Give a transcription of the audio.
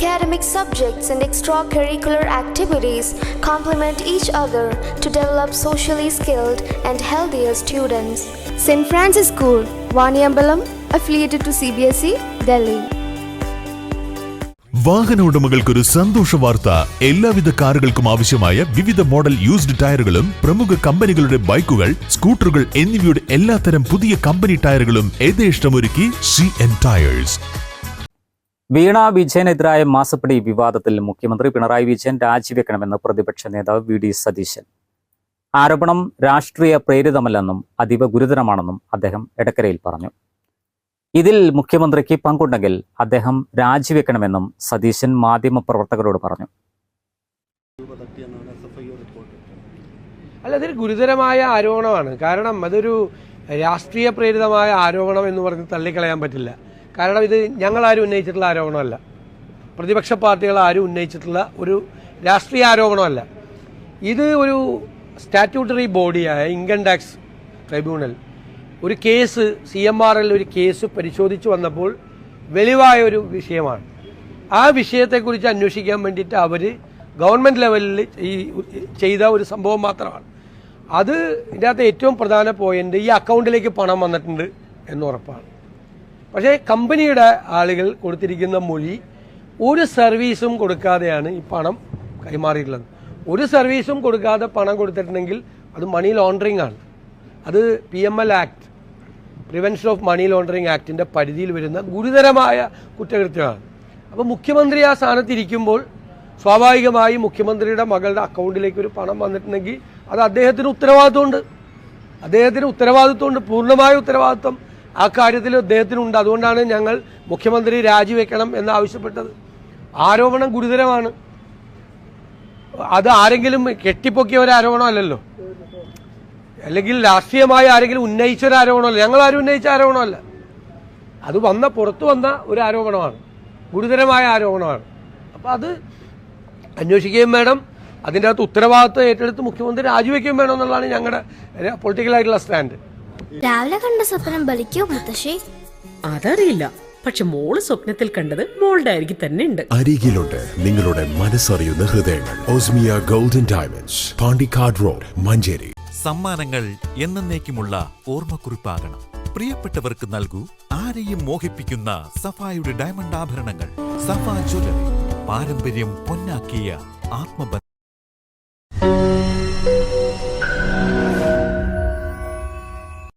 Academic subjects and extracurricular activities complement each other to develop socially skilled and healthier students. St. Francis School, Vaniyambalam, affiliated to CBSE, Delhi. വാഹന ഉടമകൾക്കൊരു സന്തോഷ വാർത്ത. എല്ലാവിധ കാറുകൾക്കും ആവശ്യമായ വിവിധ model used ടയറുകളും പ്രമുഖ കമ്പനികളുടെ ബൈക്കുകൾ, സ്കൂട്ടറുകൾ എന്നിവയുടെ എല്ലാത്തരം പുതിയ കമ്പനി ടയറുകളും യഥേഷ്ടമൊരുക്കി CN ടയേഴ്സ്. വീണ വിജയനെതിരായ മാസപ്പടി വിവാദത്തിൽ മുഖ്യമന്ത്രി പിണറായി വിജയൻ രാജിവെക്കണമെന്ന് പ്രതിപക്ഷ നേതാവ് VD സതീശൻ. ആരോപണം രാഷ്ട്രീയ പ്രേരിതമല്ലെന്നും അതീവ ഗുരുതരമാണെന്നും അദ്ദേഹം എടക്കരയിൽ പറഞ്ഞു. ഇതിൽ മുഖ്യമന്ത്രിക്ക് പങ്കുണ്ടെങ്കിൽ അദ്ദേഹം രാജിവെക്കണമെന്നും സതീശൻ മാധ്യമപ്രവർത്തകരോട് പറഞ്ഞു. അല്ല, അതൊരു ഗുരുതരമായ ആരോപണമാണ്. കാരണം അതൊരു രാഷ്ട്രീയ പ്രേരിതമായ ആരോപണം എന്ന് പറഞ്ഞ് തള്ളിക്കളയാൻ പറ്റില്ല. കാരണം ഇത് ഞങ്ങളാരും ഉന്നയിച്ചിട്ടുള്ള ആരോപണമല്ല, പ്രതിപക്ഷ പാർട്ടികൾ ആരും ഉന്നയിച്ചിട്ടുള്ള ഒരു രാഷ്ട്രീയ ആരോപണമല്ല. ഇത് ഒരു സ്റ്റാറ്റ്യൂട്ടറി ബോഡിയായ ഇൻകം ടാക്സ് ട്രൈബ്യൂണൽ ഒരു കേസ് CMRL ഒരു കേസ് പരിശോധിച്ച് വന്നപ്പോൾ വെളിവായ ഒരു വിഷയമാണ്. ആ വിഷയത്തെക്കുറിച്ച് അന്വേഷിക്കാൻ വേണ്ടിയിട്ട് അവർ ഗവൺമെൻറ് ലെവലിൽ ചെയ്ത ഒരു സംഭവം മാത്രമാണ്. അത് ഇതിൻ്റെ അകത്ത് ഏറ്റവും പ്രധാന പോയിന്റ് ഈ അക്കൗണ്ടിലേക്ക് പണം വന്നിട്ടുണ്ട് എന്ന് ഉറപ്പാണ്. പക്ഷേ കമ്പനിയുടെ ആളുകൾ കൊടുത്തിരിക്കുന്ന മൊഴി ഒരു സർവീസും കൊടുക്കാതെയാണ് ഈ പണം കൈമാറിയിട്ടുള്ളത്. ഒരു സർവീസും കൊടുക്കാതെ പണം കൊടുത്തിട്ടുണ്ടെങ്കിൽ അത് മണി ലോണ്ടറിങ് ആണ്. അത് PML act, prevention of money laundering ആക്ടിൻ്റെ പരിധിയിൽ വരുന്ന ഗുരുതരമായ കുറ്റകൃത്യമാണ്. അപ്പോൾ മുഖ്യമന്ത്രി ആ സ്ഥാനത്തിരിക്കുമ്പോൾ സ്വാഭാവികമായി മുഖ്യമന്ത്രിയുടെ മകളുടെ അക്കൗണ്ടിലേക്ക് ഒരു പണം വന്നിട്ടുണ്ടെങ്കിൽ അത് അദ്ദേഹത്തിന് ഉത്തരവാദിത്വമുണ്ട്, പൂർണ്ണമായ ഉത്തരവാദിത്വം ആ കാര്യത്തിൽ അദ്ദേഹത്തിനുണ്ട്. അതുകൊണ്ടാണ് ഞങ്ങൾ മുഖ്യമന്ത്രി രാജിവെക്കണം എന്നാവശ്യപ്പെട്ടത്. ആരോപണം ഗുരുതരമാണ്. അത് ആരെങ്കിലും കെട്ടിപ്പൊക്കിയ ഒരു ആരോപണമല്ലല്ലോ, അല്ലെങ്കിൽ രാഷ്ട്രീയമായി ആരെങ്കിലും ഉന്നയിച്ച ഒരു ആരോപണമല്ല, ഞങ്ങളാരും ഉന്നയിച്ച ആരോപണമല്ല. അത് പുറത്തു വന്ന ഒരു ആരോപണമാണ്, ഗുരുതരമായ ആരോപണമാണ്. അപ്പോൾ അത് അന്വേഷിക്കുകയും വേണം, അതിൻ്റെ അകത്ത് ഉത്തരവാദിത്വം ഏറ്റെടുത്ത് മുഖ്യമന്ത്രി രാജിവെക്കുകയും വേണം എന്നുള്ളതാണ് ഞങ്ങളുടെ പൊളിറ്റിക്കലായിട്ടുള്ള സ്റ്റാൻഡ്. രാവിലെ കണ്ട സ്വപ്നം ബലിക്കോ മുത്തശ്ശി? അതറിയില്ല, പക്ഷെ മോള് സ്വപ്നത്തിൽ കണ്ടത് മോളുടെ അരികിൽ തന്നെ ഉണ്ട്. അരികിലുണ്ട് നിങ്ങളുടെ മനസ്സറിയുന്ന ഹൃദയങ്ങൾ. Osmia golden diamonds, Pandikkad road, Manjeri. സമ്മാനങ്ങൾ എന്നേക്കുമുള്ള ഓർമ്മക്കുറിപ്പാകണം. പ്രിയപ്പെട്ടവർക്ക് നൽകൂ ആരെയും മോഹിപ്പിക്കുന്ന സഫായുടെ ഡയമണ്ട് ആഭരണങ്ങൾ. സഫ ജ്വല്ലറി, പാരമ്പര്യം പൊന്നാക്കിയ ആത്മബന്ധം.